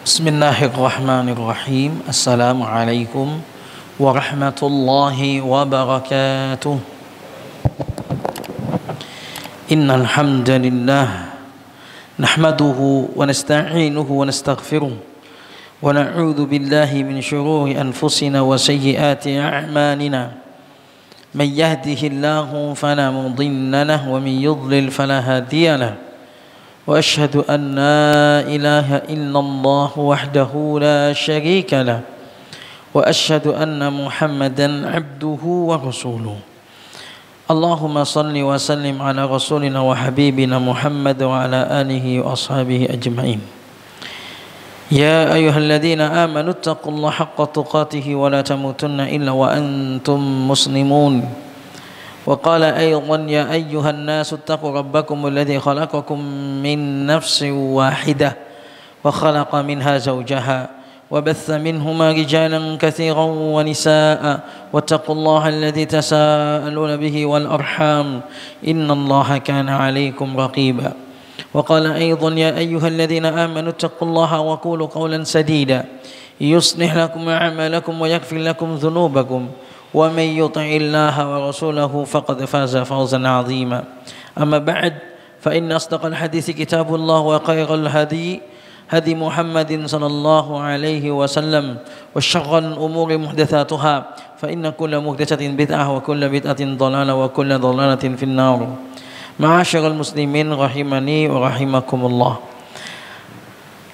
Bismillahirrahmanirrahim. Assalamualaikum warahmatullahi wabarakatuh. Innal hamdalillah nahmaduhu wa nasta'inuhu wa nastaghfiruh wa na'udzu billahi min shururi anfusina wa sayyiati a'malina. Man yahdihillahu fala mudilla lahu wa man yudlil fala hadiya lahu. وأشهد أن لا إله إلا الله وحده لا شريك له وأشهد أن محمدا عبده ورسوله اللهم صل وسلم على رسولنا وحبيبنا محمد وعلى آله وأصحابه أجمعين يا أيها الذين آمنوا اتقوا الله حق تقاته ولا تموتن إلا وأنتم مسلمون وقال أيضا يا أيها الناس اتقوا ربكم الذي خلقكم من نفس واحدة وخلق منها زوجها وبث منهما رجالا كثيرا ونساء واتقوا الله الذي تساءلون به والأرحام إن الله كان عليكم رقيبا وقال أيضا يا أيها الذين آمنوا اتقوا الله وقولوا قولا سديدا يصلح لكم أعمالكم ويغفر لكم ذنوبكم ومن يطع الله ورسوله فقد فاز فوزا عظيما أما بعد فإن أصدق الحديث كتاب الله وخير الهدي هدي محمد صلى الله عليه وسلم وشر الأمور محدثاتها فإن كل محدثة بدعة وكل بدعة ضلالة وكل ضلالة في النار معاشر المسلمين rahimani wa rahimakumullah.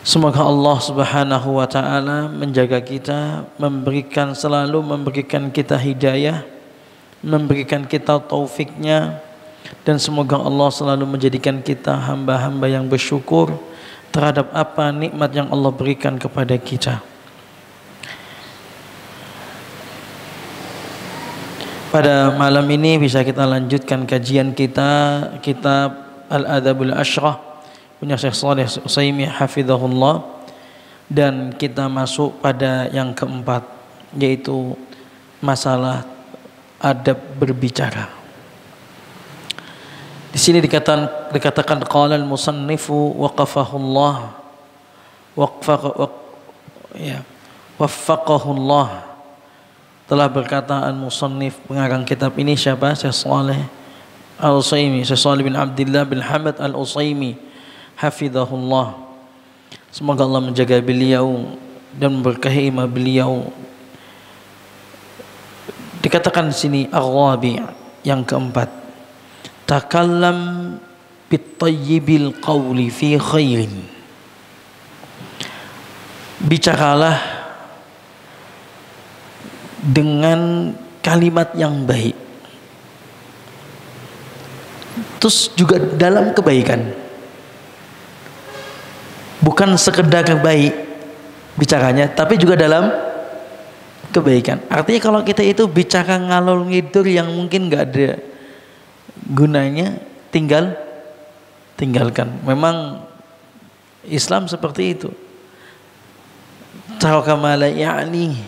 Semoga Allah Subhanahu wa taala menjaga kita, selalu memberikan kita hidayah, memberikan kita taufiknya, dan semoga Allah selalu menjadikan kita hamba-hamba yang bersyukur terhadap apa nikmat yang Allah berikan kepada kita. Pada malam ini bisa kita lanjutkan kajian kita kitab Al-Adabul Ashrah punya Syekh Shalih Utsaimin hafizahullah, dan kita masuk pada yang keempat, yaitu masalah adab berbicara. Di sini dikatakan qala al-musannifu waqafahullah waffaqahullah. Telah berkata al-musannif, pengarang kitab ini siapa? Syekh Shalih Al-Utsaimin, Syekh Shalih bin Abdullah bin Hamad Al-Utsaimin hafizahullah. Semoga Allah menjaga beliau dan memberkahi beliau. Dikatakan di sini ar-rabi', yang keempat, takallam bit-thayyibil qawli fi khairin. Bicaralah dengan kalimat yang baik, terus juga dalam kebaikan. Bukan sekedar baik bicaranya, tapi juga dalam kebaikan. Artinya kalau kita itu bicara ngalor ngidur yang mungkin nggak ada gunanya, tinggalkan. Memang Islam seperti itu. Taraka ma la ya'ni,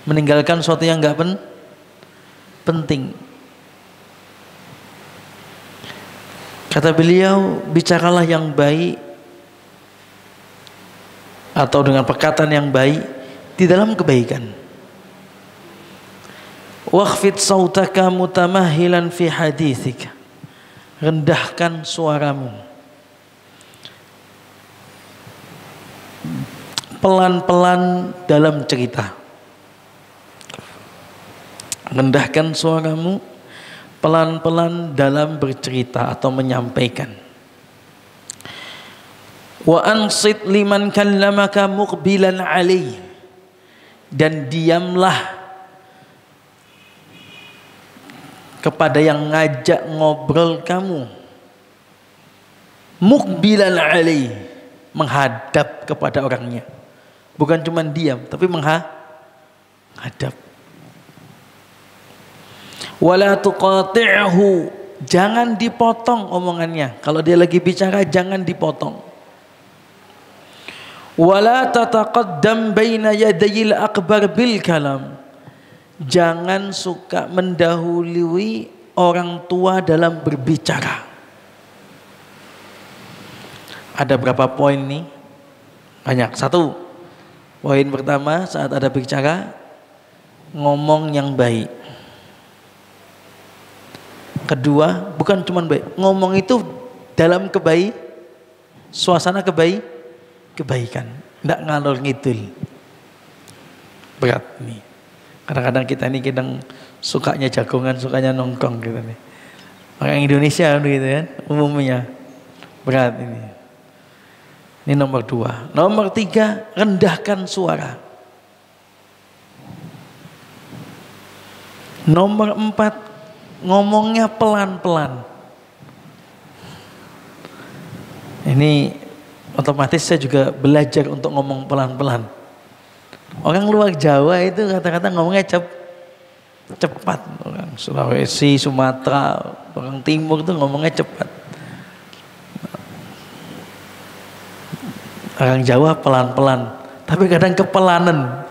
meninggalkan sesuatu yang nggak penting. Kata beliau, bicaralah yang baik atau dengan perkataan yang baik di dalam kebaikan. Wakhfid sautaka mutamahilan fi hadithika. Rendahkan suaramu, pelan-pelan dalam cerita. Rendahkan suaramu, pelan-pelan dalam bercerita atau menyampaikan. Wa ansit liman kallamaka muqbilan alaih, dan diamlah kepada yang ngajak ngobrol kamu, muqbilan alaih, menghadap kepada orangnya, bukan cuma diam tapi menghadap. Wala tuqati'hu, jangan dipotong omongannya. Kalau dia lagi bicara jangan dipotong. Wala tataqaddam baina yadayil akbar bil kalam, jangan suka mendahului orang tua dalam berbicara. Ada berapa poin nih? Banyak. Satu, poin pertama saat ada bicara, ngomong yang baik. Kedua, bukan cuma baik, ngomong itu dalam suasana kebaikan, tidak ngalor ngidul. Berat nih. Kadang-kadang kita ini sukanya jagongan, sukanya nongkrong gitu nih. Orang Indonesia gitu kan, umumnya berat ini. Ini nomor 2. Nomor 3, rendahkan suara. Nomor 4, ngomongnya pelan-pelan. Ini otomatis saya juga belajar untuk ngomong pelan-pelan. Orang luar Jawa itu kata-kata ngomongnya cepat. Orang Sulawesi, Sumatera, orang Timur itu ngomongnya cepat. Orang Jawa pelan-pelan, tapi kadang kepelanan.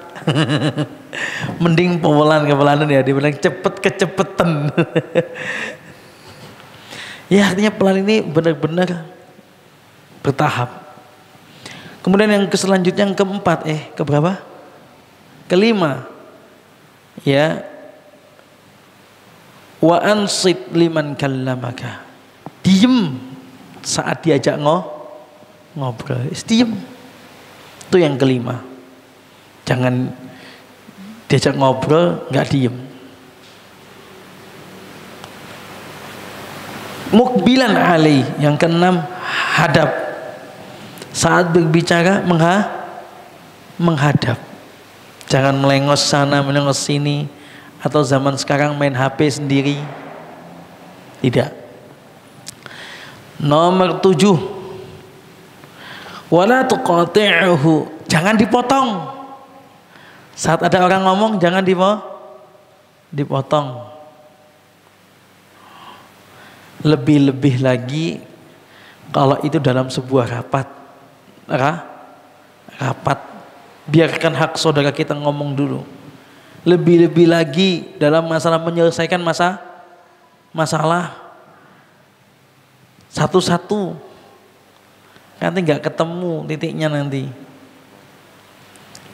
Mending kepelanan ya, dibilang cepet kecepetan. Ya artinya pelan ini benar-benar bertahap. Kemudian yang selanjutnya yang keempat, keberapa? Kelima, ya, wa ansit liman kallamaka. Diem saat diajak ngobrol, diem. Itu yang kelima. Jangan diajak ngobrol nggak diem. Mukbilan alaih, yang keenam, hadap. Saat berbicara menghadap. Jangan melengos sana, melengos sini, atau zaman sekarang main HP sendiri. Tidak. Nomor 7, wala tuqati'uhu, jangan dipotong. Saat ada orang ngomong jangan dipotong. Lebih-lebih lagi kalau itu dalam sebuah rapat. Biarkan hak saudara kita ngomong dulu. Lebih-lebih lagi dalam masalah menyelesaikan masalah satu-satu. Nanti nggak ketemu titiknya nanti.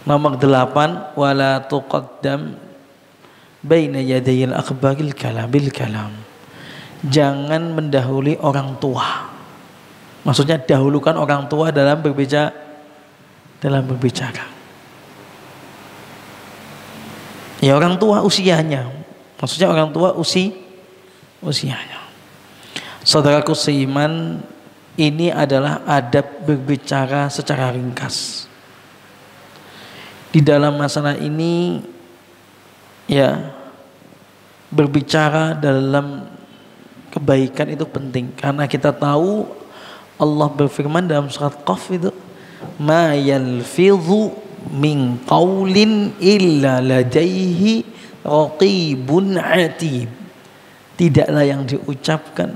Nomor 8, wala tuqaddam baina yadayil akbaril bil kalam. Jangan mendahului orang tua. Maksudnya dahulukan orang tua dalam berbicara. Ya orang tua usianya. Maksudnya orang tua usianya. Saudaraku seiman, ini adalah adab berbicara secara ringkas. Di dalam masalah ini, ya, berbicara dalam kebaikan itu penting. Karena kita tahu Allah berfirman dalam surat Qaf itu, ma yalfidhu min qaulin illa ladaihi raqibun atid. Tidaklah yang diucapkan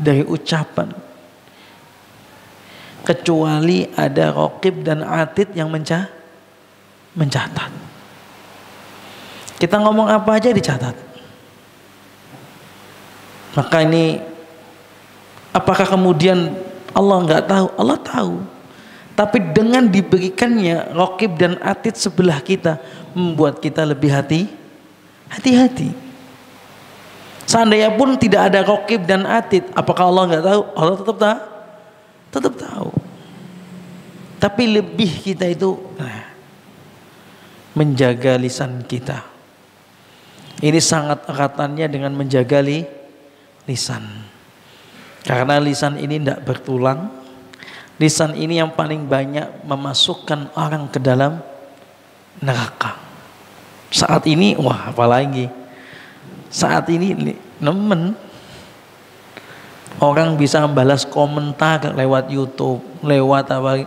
dari ucapan kecuali ada raqib dan atid yang mencatat. Kita ngomong apa aja dicatat. Maka ini, apakah kemudian Allah nggak tahu? Allah tahu. Tapi dengan diberikannya raqib dan atid sebelah kita, membuat kita lebih hati-hati. Seandainya pun tidak ada raqib dan atid, apakah Allah nggak tahu? Allah tetap tahu. Tapi lebih kita itu menjaga lisan kita. Ini sangat eratannya dengan menjaga lisan. Karena lisan ini tidak bertulang. Lisan ini yang paling banyak memasukkan orang ke dalam neraka. Saat ini, wah apalagi. Saat ini nemen. Orang bisa membalas komentar lewat YouTube, lewat apa?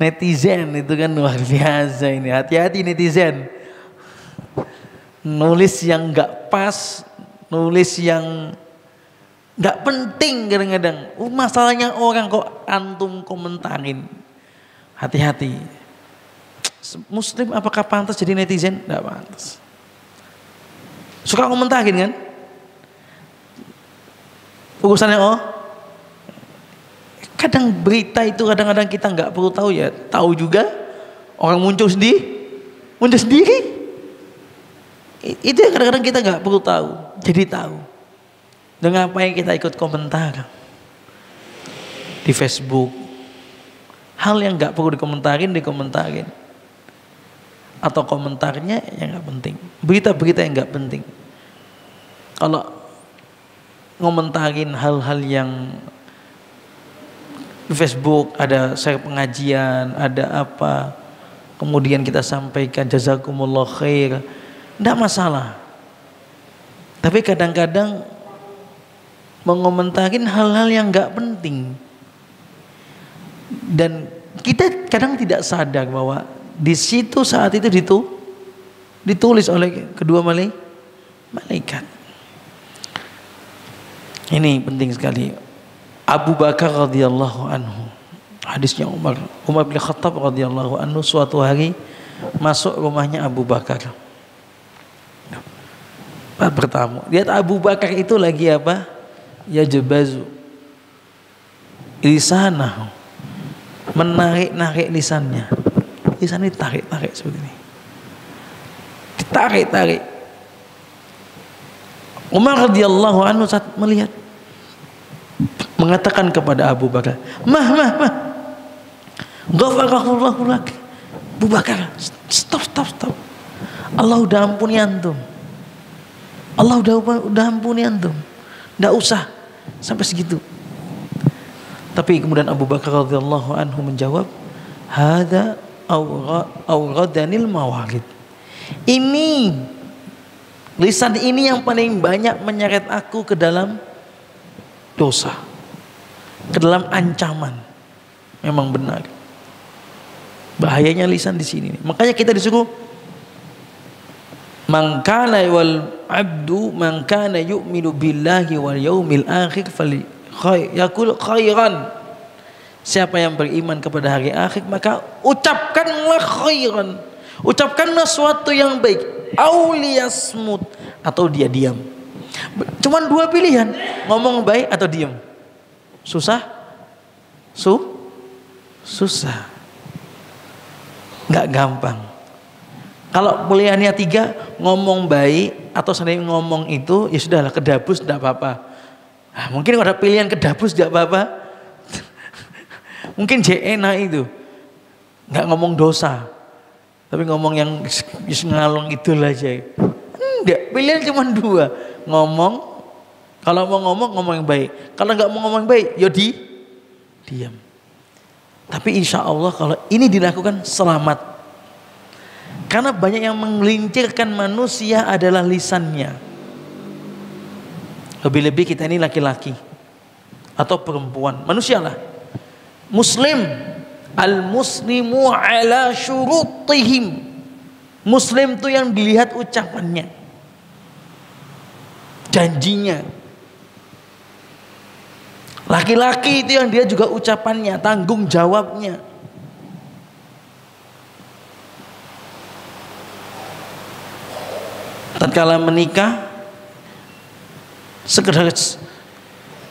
Netizen itu kan luar biasa ini. Hati-hati netizen. Nulis yang nggak pas, nulis yang nggak penting kadang-kadang. Masalahnya orang kok antum komentarin. Hati-hati. Muslim apakah pantas jadi netizen? Nggak pantas. Suka komentarin kan? Urusannya Kadang berita itu kadang-kadang kita nggak perlu tahu ya, tahu juga orang muncul sendiri. Itu yang kadang-kadang kita nggak perlu tahu, jadi tahu. Dengan apa yang kita ikut komentar di Facebook, hal yang nggak perlu dikomentarin, atau komentarnya yang nggak penting, berita-berita yang nggak penting. Kalau ngomentarin hal-hal yang di Facebook, ada share pengajian, ada apa, kemudian kita sampaikan jazakumullah khair, tidak masalah. Tapi kadang-kadang mengomentarin hal-hal yang nggak penting, dan kita kadang tidak sadar bahwa di situ saat itu ditulis oleh kedua malaikat. Ini penting sekali. Abu Bakar radhiyallahu anhu, hadisnya Umar bin Khattab radhiyallahu anhu, suatu hari masuk rumahnya Abu Bakar, bertamu. Lihat Abu Bakar itu lagi apa? Ya jabazu lisanahu, menarik lisannya. Lisannya ditarik seperti ini, ditarik. Umar radhiyallahu anhu saat melihat, mengatakan kepada Abu Bakar, mah ghafarallahu lak. Abu Bakar, stop. Allah udah ampuni antum. Nggak usah sampai segitu. Tapi kemudian Abu Bakar radhiyallahu anhu menjawab, hada awradanil mawalid. Ini lisan ini yang paling banyak menyeret aku ke dalam dosa, ke dalam ancaman. Memang benar bahayanya lisan di sini. Makanya kita disuruh man kana yu'minu billahi wal yaumil akhir falyakul khairan. Siapa yang beriman kepada hari akhir, maka ucapkanlah khairan, ucapkanlah suatu yang baik, auliyasmut, atau dia diam. Cuman dua pilihan, ngomong baik atau diam. Susah, nggak gampang. Kalau pilihannya tiga, ngomong baik atau sering ngomong itu, ya sudahlah, kedapus tidak apa-apa. Nah, mungkin ada pilihan kedapus tidak apa-apa. Mungkin enak itu, nggak ngomong dosa, tapi ngomong yang ngalong itu aja. Enggak, pilihan cuma dua, ngomong. Kalau mau ngomong yang baik. Kalau nggak mau ngomong baik, ya diam. Tapi insya Allah kalau ini dilakukan selamat. Karena banyak yang menggelincirkan manusia adalah lisannya. Lebih-lebih kita ini laki-laki atau perempuan, manusia lah. Muslim, al-muslimu ala syurutihim. Muslim itu yang dilihat ucapannya, janjinya. Laki-laki itu yang dia juga ucapannya, tanggung jawabnya. Tatkala menikah, sekedar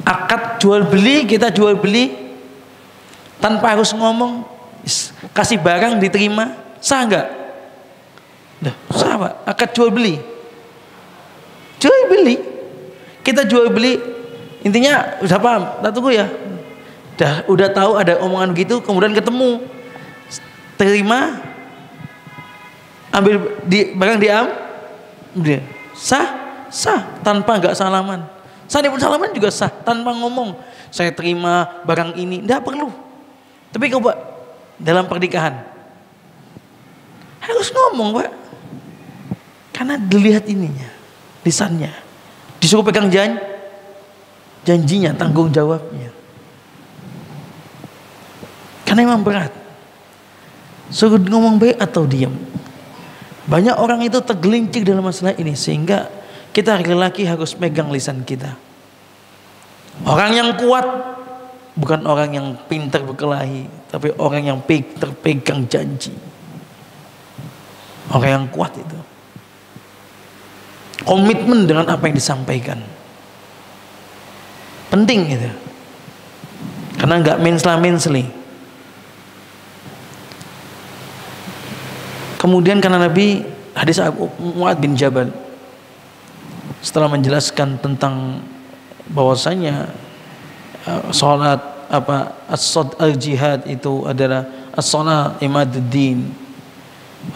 akad jual beli, kita jual beli tanpa harus ngomong, kasih barang diterima, sah nggak? Sah Pak, akad jual beli. Kita jual beli, intinya udah paham, tak tunggu ya. Udah tahu ada omongan gitu, kemudian ketemu, terima, ambil barang dia sah tanpa nggak salaman. Seandainya pun salaman juga sah tanpa ngomong saya terima barang ini, nggak perlu. Tapi coba dalam pernikahan harus ngomong Pak, karena dilihat ininya, lisannya, disuruh pegang janjinya, tanggung jawabnya. Karena memang berat. Suruh ngomong baik atau diam. Banyak orang itu tergelincir dalam masalah ini, sehingga kita laki-laki harus megang lisan kita. Orang yang kuat bukan orang yang pintar berkelahi, tapi orang yang terpegang janji. Orang yang kuat itu komitmen dengan apa yang disampaikan. Penting itu. karena nggak mensla-mensli. Kemudian karena Nabi, hadis Mu'adz bin Jabal setelah menjelaskan tentang bahwasanya salat al-jihad itu adalah as-shalah imaduddin,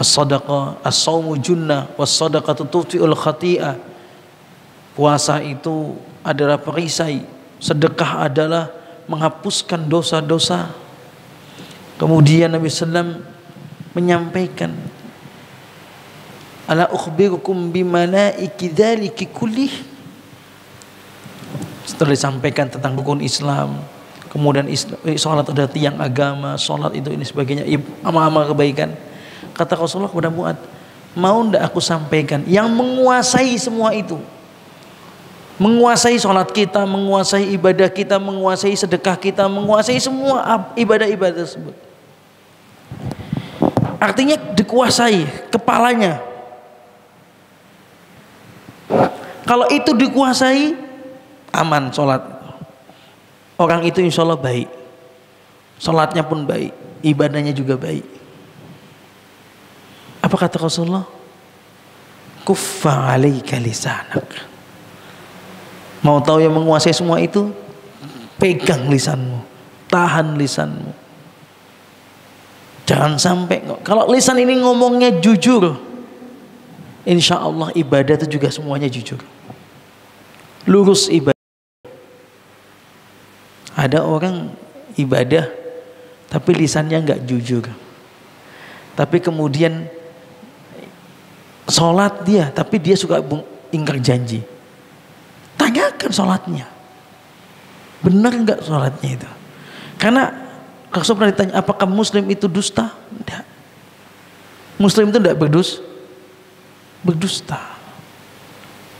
as-sadaqah as-shaumu junnah, was-sadaqatu tutfi'ul khati'ah. Puasa itu adalah perisai, sedekah adalah menghapuskan dosa-dosa. Kemudian Nabi SAW menyampaikan, ala ukhbirukum bimalaiki dzalika kullih. Setelah disampaikan tentang rukun Islam, kemudian sholat adalah tiang agama, sholat itu ini sebagainya, amal-amal kebaikan. Kata Rasulullah kepada Mu'adz, mau ndak aku sampaikan yang menguasai semua itu, menguasai sholat kita, menguasai ibadah kita, menguasai sedekah kita, menguasai semua ibadah-ibadah tersebut. Artinya dikuasai kepalanya. Kalau itu dikuasai, aman sholat. Orang itu insya Allah baik, sholatnya pun baik, ibadahnya juga baik. Apa kata Rasulullah? Kuffa alaika lisanak. Mau tahu yang menguasai semua itu? Pegang lisanmu, tahan lisanmu. Jangan sampai, kalau lisan ini ngomongnya jujur, insya Allah ibadah itu juga semuanya jujur, lurus ibadah. Ada orang ibadah tapi lisannya nggak jujur, tapi kemudian sholat dia, tapi dia suka ingkar janji. Tanyakan sholatnya, benar nggak sholatnya itu? Karena Rasul pernah ditanya, apakah Muslim itu dusta? Tidak. Muslim itu tidak berdusta.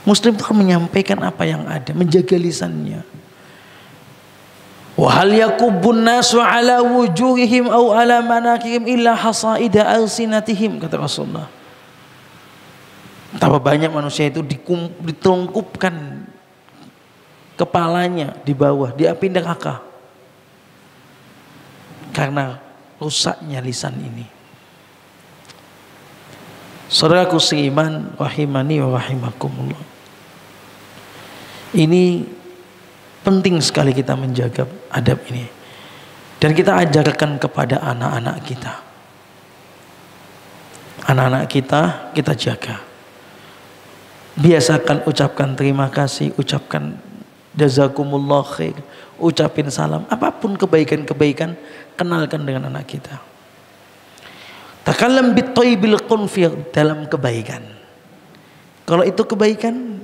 Muslim itu akan menyampaikan apa yang ada, menjaga lisannya. Wa hal yakubbun nasu ala wujuhihim aw ala manakihim illa hasaida alsinatihim, kata Rasulullah. Betapa banyak manusia itu ditelungkupkan kepalanya di bawah, dia pindah neraka karena rusaknya lisan ini. Saudaraku seiman, rahimani wa rahimakumullah. Ini penting sekali kita menjaga adab ini, dan kita ajarkan kepada anak-anak kita. Anak-anak kita jaga. Biasakan ucapkan terima kasih, ucapkan jazakumullah khair, ucapin salam, apapun kebaikan-kebaikan, kenalkan dengan anak kita. Takallam bit-thayyibil qunfir, dalam kebaikan. Kalau itu kebaikan,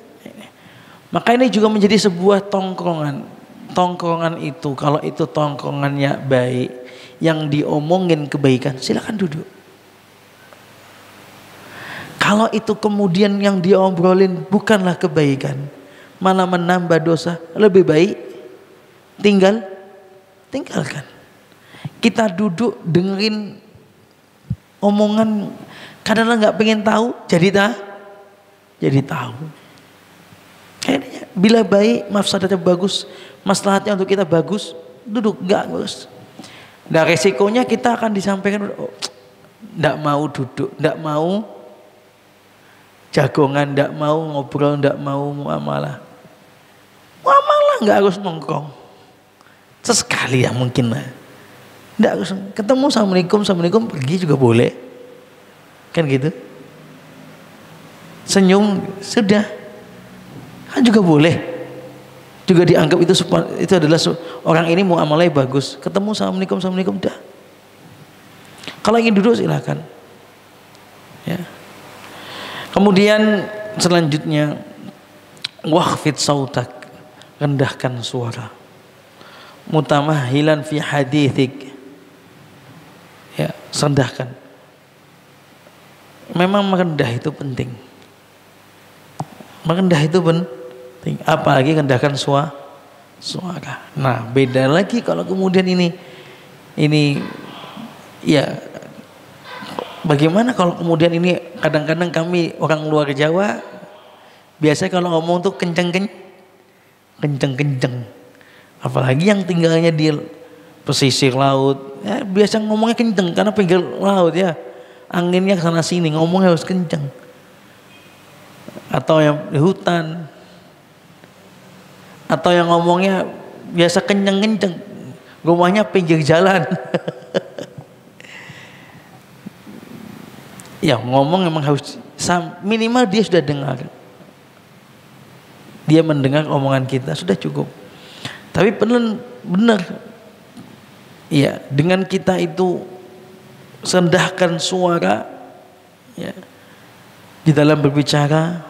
maka ini juga menjadi sebuah tongkrongan. Tongkrongan itu, kalau itu tongkrongannya baik, yang diomongin kebaikan, silakan duduk. Kalau itu kemudian yang diobrolin bukanlah kebaikan, malah menambah dosa, lebih baik tinggalkan. Kita duduk dengerin omongan, kadang nggak pengen tahu, jadi tahu. Kayaknya bila baik, mafsadatnya bagus, maslahatnya untuk kita bagus, duduk, nggak bagus. Nah resikonya kita akan disampaikan, nggak mau duduk, nggak mau jagongan, nggak mau ngobrol, nggak mau muamalah. Muamalah nggak harus nongkrong, sesekali ya mungkin lah. Nggak harus ketemu, assalamualaikum pergi juga boleh, kan gitu. Senyum sudah, kan juga boleh, juga dianggap itu adalah orang ini muamalahnya bagus. Ketemu assalamualaikum dah. Kalau ingin duduk silakan. Ya. Kemudian selanjutnya, wakhfid sautak, rendahkan suara. Mutamahilan fi hadithik, ya, rendahkan. Memang merendah itu penting. Merendah itu penting, apalagi rendahkan suara. Nah, beda lagi kalau kemudian ini ya, bagaimana kalau kemudian ini, kadang-kadang kami orang luar Jawa biasanya kalau ngomong tuh kenceng-kenceng, apalagi yang tinggalnya di pesisir laut, ya, biasa ngomongnya kenceng karena pinggir laut ya, anginnya ke sana sini, ngomongnya harus kenceng. Atau yang di hutan, atau yang ngomongnya biasa kenceng-kenceng, rumahnya pinggir jalan. Ya ngomong memang harus minimal dia sudah dengar, dia mendengar omongan kita sudah cukup. Tapi benar, ya dengan kita itu rendahkan suara, ya, di dalam berbicara,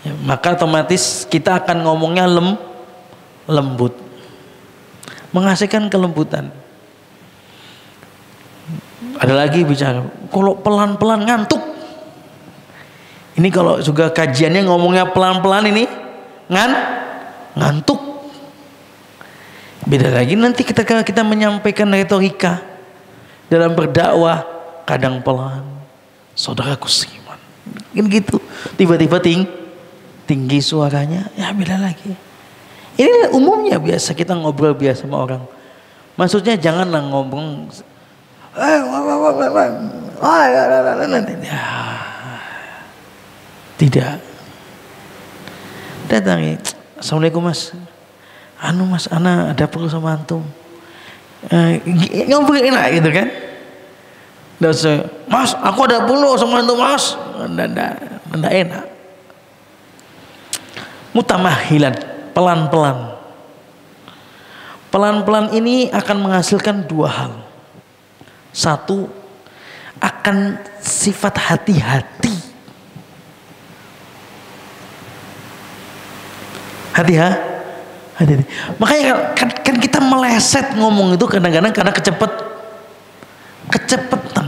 ya, maka otomatis kita akan ngomongnya lembut, menghasilkan kelembutan. Ada lagi bicara, kalau pelan-pelan ngantuk. Ini kalau juga kajiannya ngomongnya pelan-pelan ini ngantuk. Beda lagi nanti kita menyampaikan retorika dalam berdakwah, kadang pelan, saudaraku seiman, kan gitu. Tiba-tiba tinggi suaranya, ya beda lagi. Ini umumnya biasa kita ngobrol biasa sama orang. Maksudnya janganlah ngomong tidak. Datangi, assalamualaikum mas, mas, ana ada perlu sama antum. Ngobrol enak gitu kan. Mas, aku ada perlu sama antum mas. Nggak enak. Mutamahilan, pelan-pelan. Pelan-pelan ini akan menghasilkan dua hal. Satu, akan sifat hati-hati. Hati-hati. Makanya kan kita meleset ngomong itu kadang-kadang karena kecepetan.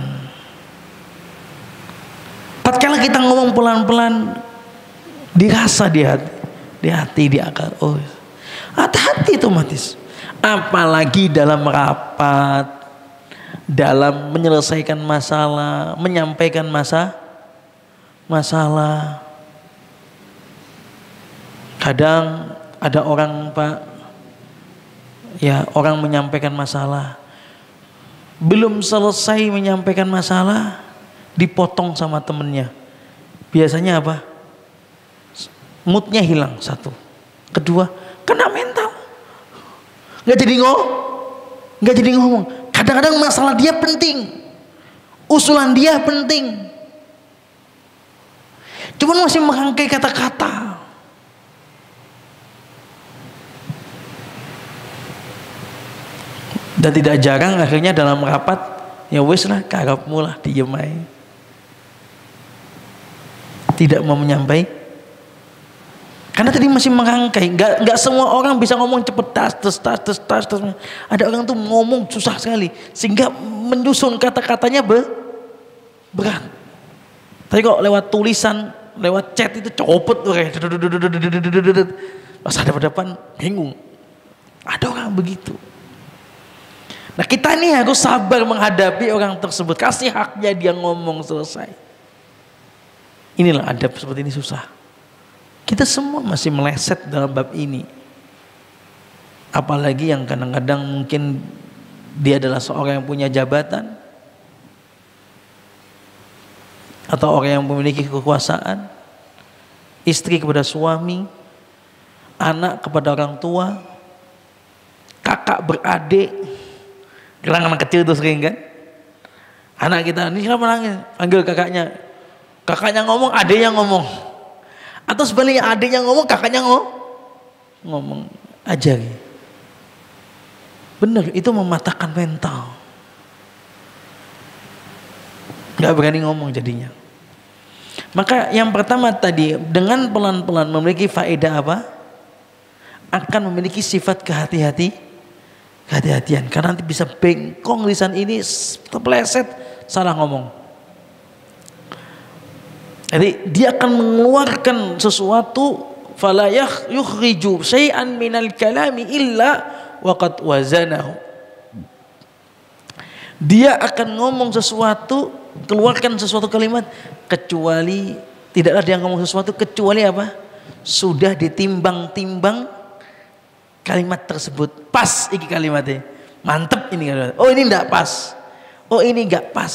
Tatkala kita ngomong pelan-pelan, dirasa di hati, di akal. Oh, hati-hati itu otomatis. Apalagi dalam rapat, dalam menyelesaikan masalah, menyampaikan masalah. Kadang ada orang Pak, ya orang menyampaikan masalah, belum selesai menyampaikan masalah, dipotong sama temennya. Biasanya apa? Moodnya hilang satu. Kedua, kena mental. Nggak jadi ngomong. Kadang-kadang masalah dia penting, usulan dia penting, cuman masih merangkai kata-kata. Dan tidak jarang akhirnya dalam rapat, ya wes lah, karepmu lah, diem aja. Tidak mau menyampaikan, karena tadi masih merangkai. Nggak semua orang bisa ngomong cepet, tas. Ada orang tuh ngomong susah sekali, sehingga menyusun kata-katanya berat. Tapi kok lewat tulisan, lewat chat itu copot tuh kayak pas hadapan bingung. Ada orang begitu. Nah kita nih harus sabar menghadapi orang tersebut, kasih haknya dia ngomong selesai. Inilah adab seperti ini susah. Kita semua masih meleset dalam bab ini. Apalagi yang kadang-kadang mungkin dia adalah seorang yang punya jabatan, atau orang yang memiliki kekuasaan, istri kepada suami, anak kepada orang tua, kakak beradik. Anak kecil itu sering kan, anak kita ini kenapa nangis, panggil kakaknya ngomong, adiknya ngomong, atau sebaliknya adiknya ngomong, kakaknya ngomong. Ajari, bener itu mematahkan mental, nggak berani ngomong jadinya. Maka yang pertama tadi, dengan pelan-pelan memiliki faedah apa? Akan memiliki sifat kehati-hatian, karena nanti bisa bengkong lisan ini, terpeleset salah ngomong. Jadi dia akan mengeluarkan sesuatu, fala yukhriju syai'an minal kalami illa waqad wazanahu. Dia akan ngomong sesuatu, keluarkan sesuatu kalimat, kecuali tidaklah dia ngomong sesuatu kecuali apa? Sudah ditimbang-timbang kalimat tersebut pas iki kalimatnya. Mantep ini kalimat. Oh ini enggak pas. Oh ini enggak pas.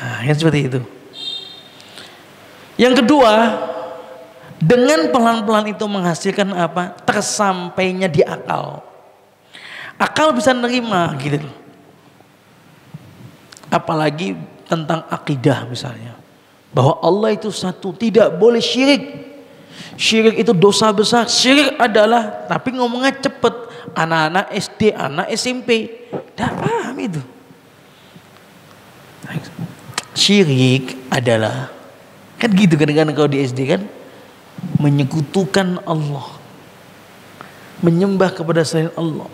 Nah, yang seperti itu. Yang kedua, dengan pelan-pelan itu menghasilkan apa? Tersampainya di akal. Akal bisa nerima gitu loh. Apalagi tentang akidah misalnya. Bahwa Allah itu satu, tidak boleh syirik. Syirik itu dosa besar. Syirik adalah, tapi ngomongnya cepet. Anak-anak SD, anak SMP tidak paham itu. Syirik adalah, kan gitu kadang-kadang kalau di SD kan, menyekutukan Allah, menyembah kepada selain Allah.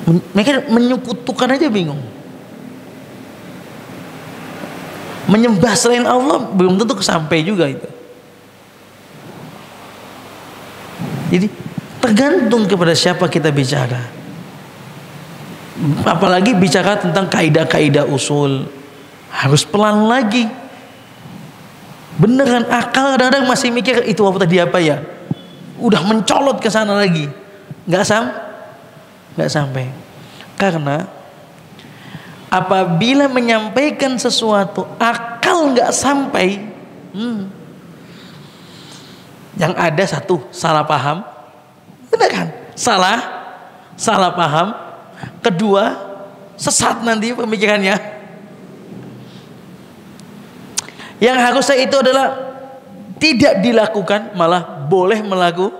Mereka menyekutukan aja bingung. Menyembah selain Allah belum tentu sampai juga itu. Jadi tergantung kepada siapa kita bicara. Apalagi bicara tentang kaidah-kaidah usul, harus pelan lagi. Beneran akal kadang-kadang masih mikir itu apa tadi apa ya, udah mencolot ke sana lagi, nggak sampai. Karena apabila menyampaikan sesuatu akal nggak sampai, yang ada satu, salah paham, benar kan? Salah paham. Kedua, sesat nanti pemikirannya. Yang harusnya itu adalah tidak dilakukan, malah boleh melakukan.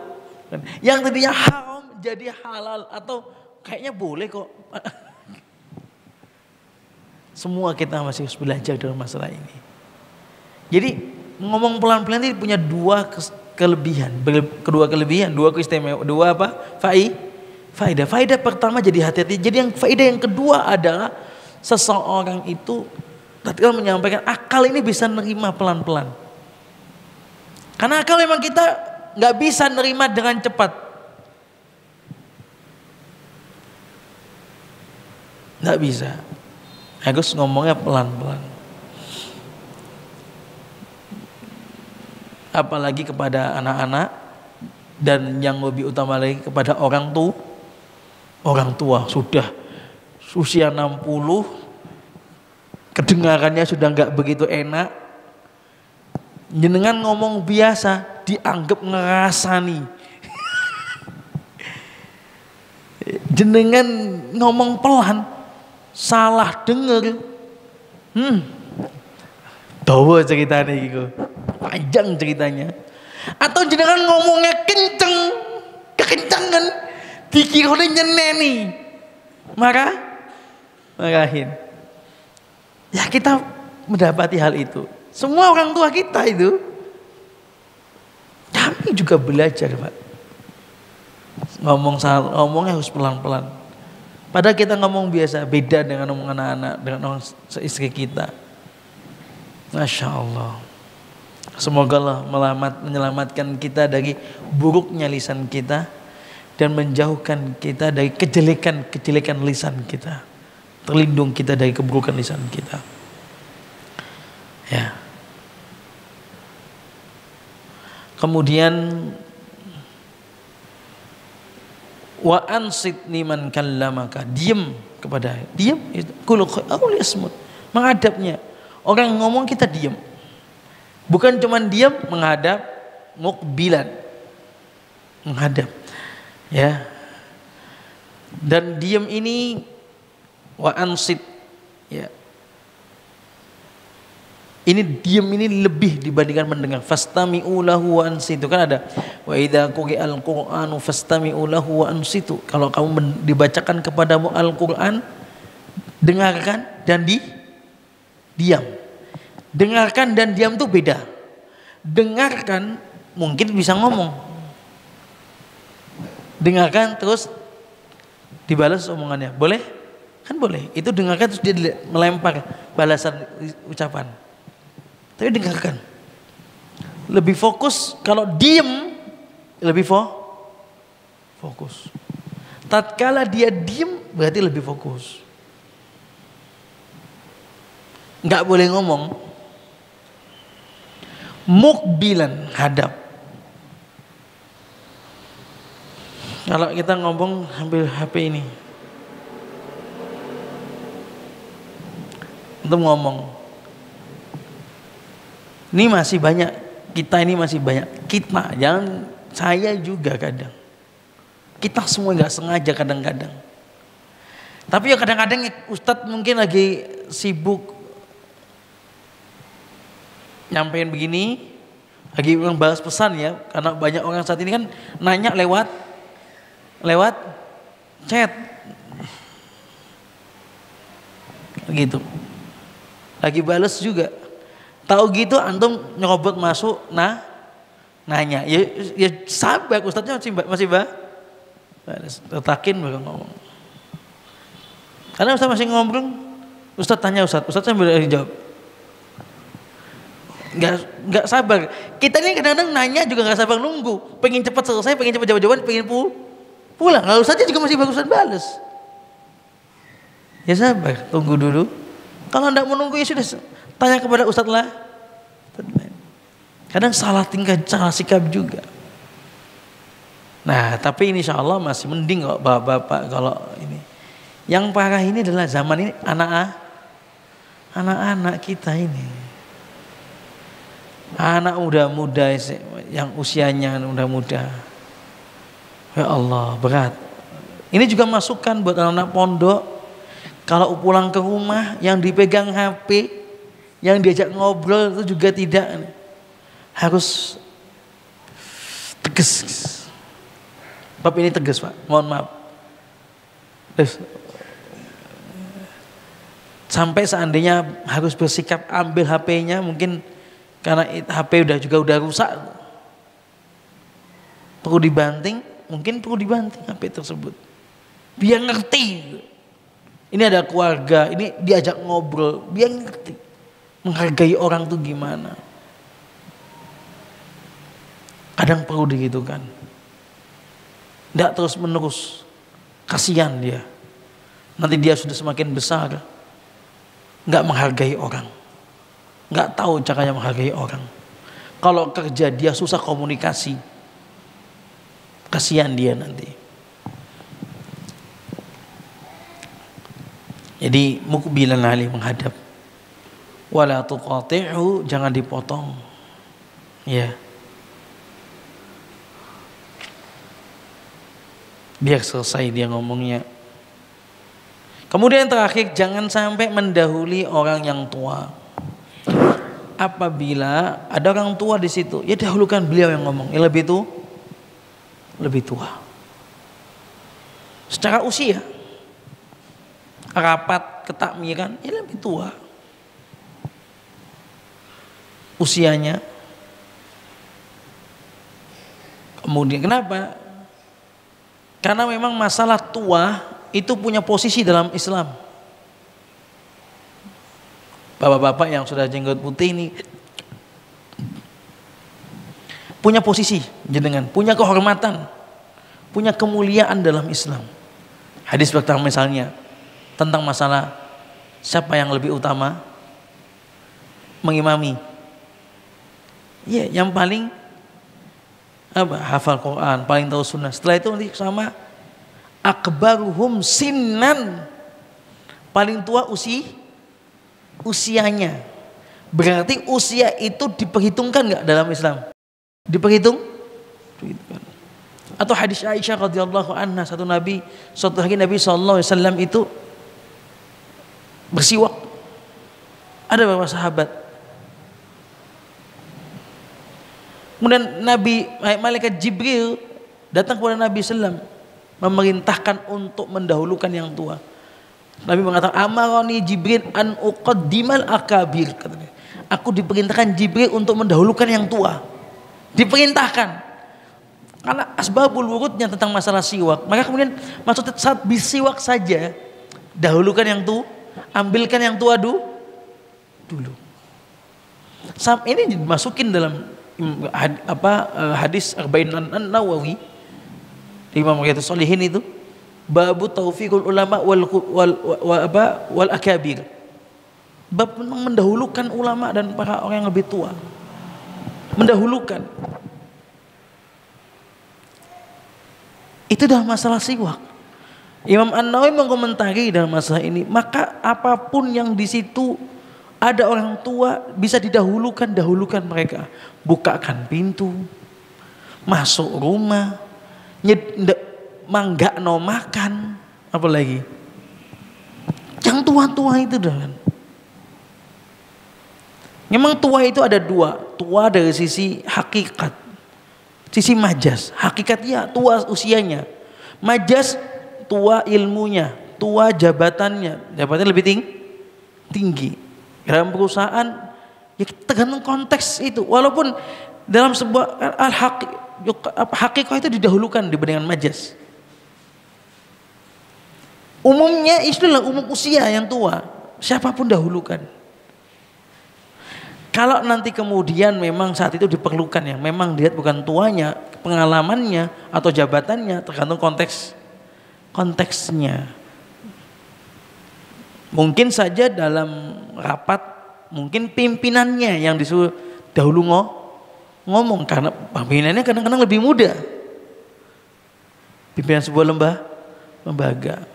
Yang tadinya haram jadi halal, atau kayaknya boleh kok. Semua kita masih harus belajar dalam masalah ini. Jadi ngomong pelan-pelan ini punya dua kelebihan, dua keistimewaan, dua apa? Faedah. Faedah pertama jadi hati-hati. Jadi yang faedah yang kedua adalah seseorang itu ketika menyampaikan akal ini bisa nerima pelan-pelan. Karena akal memang kita nggak bisa nerima dengan cepat. Nggak bisa. Harus ngomongnya pelan-pelan. Apalagi kepada anak-anak, dan yang lebih utama lagi kepada orang tua sudah usia 60, kedengarannya sudah nggak begitu enak. Jenengan ngomong biasa dianggap ngerasani. Jenengan ngomong pelan salah denger. Dawa ceritanya gitu, panjang ceritanya. Atau jenengan ngomongnya kekencangan, dikiranya nyeneni, marahin. Ya kita mendapati hal itu. Semua orang tua kita itu, kami juga belajar, Pak. Ngomongnya harus pelan-pelan. Padahal kita ngomong biasa, beda dengan ngomong anak-anak, dengan orang istri kita. Masya Allah. Semoga Allah menyelamatkan kita dari buruknya lisan kita dan menjauhkan kita dari kejelekan lisan kita. Terlindung kita dari keburukan lisan kita. Ya. Kemudian wa ansit liman kallamaka, diam itu qul qawli asmut, menghadapnya. Orang ngomong kita diam. Bukan cuman diam, menghadap, muqbilan, menghadap, ya. Dan diam ini wa ansit, ya. Ini diam ini lebih dibandingkan mendengar. Fastami'u lahu wa ansitu, kan ada wa idza quri'al qur'anu fastami'u lahu wa ansitu. Kalau kamu dibacakan kepadamu Al-Qur'an, dengarkan dan diam. Dengarkan dan diam itu beda. Dengarkan mungkin bisa ngomong. Dengarkan terus dibalas omongannya. Boleh? Kan boleh. Itu dengarkan terus dia melempar balasan ucapan. Tapi dengarkan. Lebih fokus. Kalau diam lebih fokus. Tatkala dia diam berarti lebih fokus. Enggak boleh ngomong. Mukbilan, hadap. Kalau kita ngomong ambil HP ini, untuk ngomong, ini masih banyak, kita ini masih banyak, kita, jangan saya juga kadang, kita semua nggak sengaja kadang-kadang. Tapi ya kadang-kadang Ustadz mungkin lagi sibuk nyampein begini, lagi balas pesan ya, karena banyak orang saat ini kan nanya lewat chat gitu, lagi bales juga, tahu gitu antum nyerobot masuk, nanya, ya sabar, Ustadznya masih letakin baru ngomong, karena Ustadz masih ngobrol, Ustadz tanya Ustadz sambil jawab, nggak sabar. Kita ini kadang-kadang nanya juga nggak sabar nunggu, pengen cepat selesai, pengen cepat jawab-jawaban, pengen pulang. Lalu saja juga masih bagusan bales. Ya sabar, tunggu dulu. Kalau tidak menunggu ya sudah, tanya kepada Ustadz lah. Kadang salah tingkah, salah sikap juga. Nah, tapi ini insya Allah masih mending kok bapak-bapak. Kalau ini, yang parah ini adalah zaman ini anak-anak kita ini. Anak muda-muda yang usianya muda-muda, ya Allah berat. Ini juga masukan buat anak-anak pondok, kalau pulang ke rumah yang dipegang HP, yang diajak ngobrol itu juga tidak, harus tegas. Bab ini tegas Pak, mohon maaf. Sampai seandainya harus bersikap ambil HP-nya, mungkin karena HP udah rusak, perlu dibanting, mungkin perlu dibanting HP tersebut, biar ngerti ini ada keluarga, ini diajak ngobrol, biar ngerti menghargai orang tuh gimana. Kadang perlu digitukan, tidak terus menerus, kasihan dia, nanti dia sudah semakin besar nggak menghargai orang, nggak tahu caranya menghargai orang. Kalau kerja dia susah komunikasi, kasihan dia nanti. Jadi mukbilan alih, menghadap, wala tuqati'hu, jangan dipotong, ya, biar selesai dia ngomongnya. Kemudian terakhir, jangan sampai mendahului orang yang tua. Apabila ada orang tua di situ, ya dahulukan beliau yang ngomong, yang lebih tua secara usia, rapat ketakmiran, ya lebih tua usianya. Kemudian kenapa? Karena memang masalah tua itu punya posisi dalam Islam. Bapak-bapak yang sudah jenggot putih ini punya posisi jenengan, punya kehormatan, punya kemuliaan dalam Islam. Hadis pertama misalnya tentang masalah siapa yang lebih utama mengimami. Ya, yang paling hafal Quran, paling tahu sunnah. Setelah itu nanti sama akbaruhum sinnan, paling tua usianya. Berarti usia itu diperhitungkan nggak dalam Islam? Diperhitung? Atau hadis Aisyah radhiyallahu anha, suatu hari Nabi sallallahu alaihi wasallam itu bersiwak. Ada beberapa sahabat. Kemudian malaikat Jibril datang kepada Nabi sallam, memerintahkan untuk mendahulukan yang tua. Nabi mengatakan, amaroni Jibril an uqaddimal akabir. Katanya, aku diperintahkan Jibril untuk mendahulukan yang tua. Diperintahkan. Karena asbabul wurudnya tentang masalah siwak. Maka kemudian maksudnya saat bersiwak saja, dahulukan yang tua, ambilkan yang tua dulu. Ini dimasukin dalam hadis Arba'in An-Nawawi, Imam Riyadhus Shalihin itu, babu taufiqul ulama wal akabir. Bab mendahulukan ulama dan para orang yang lebih tua. Mendahulukan. Itu dah masalah siwak. Imam An-Nawawi mengomentari dalam masalah ini, maka apapun yang di situ ada orang tua bisa didahulukan mereka. Bukakan pintu, masuk rumah, mangga no makan, apalagi yang tua-tua itu kan. Memang tua itu ada dua, tua dari sisi hakikat, sisi majas. Hakikatnya tua usianya, majas tua ilmunya, tua jabatannya lebih tinggi. Dalam perusahaan ya tergantung konteks itu. Walaupun dalam sebuah hakikah itu didahulukan dibandingkan majas. Umumnya itulah umum usia yang tua, siapapun dahulukan. Kalau nanti kemudian memang saat itu diperlukan ya, memang dilihat bukan tuanya, pengalamannya atau jabatannya, tergantung konteksnya. Mungkin saja dalam rapat, mungkin pimpinannya yang disuruh dahulu ngomong, karena pimpinannya kadang-kadang lebih muda. Pimpinan sebuah lembaga.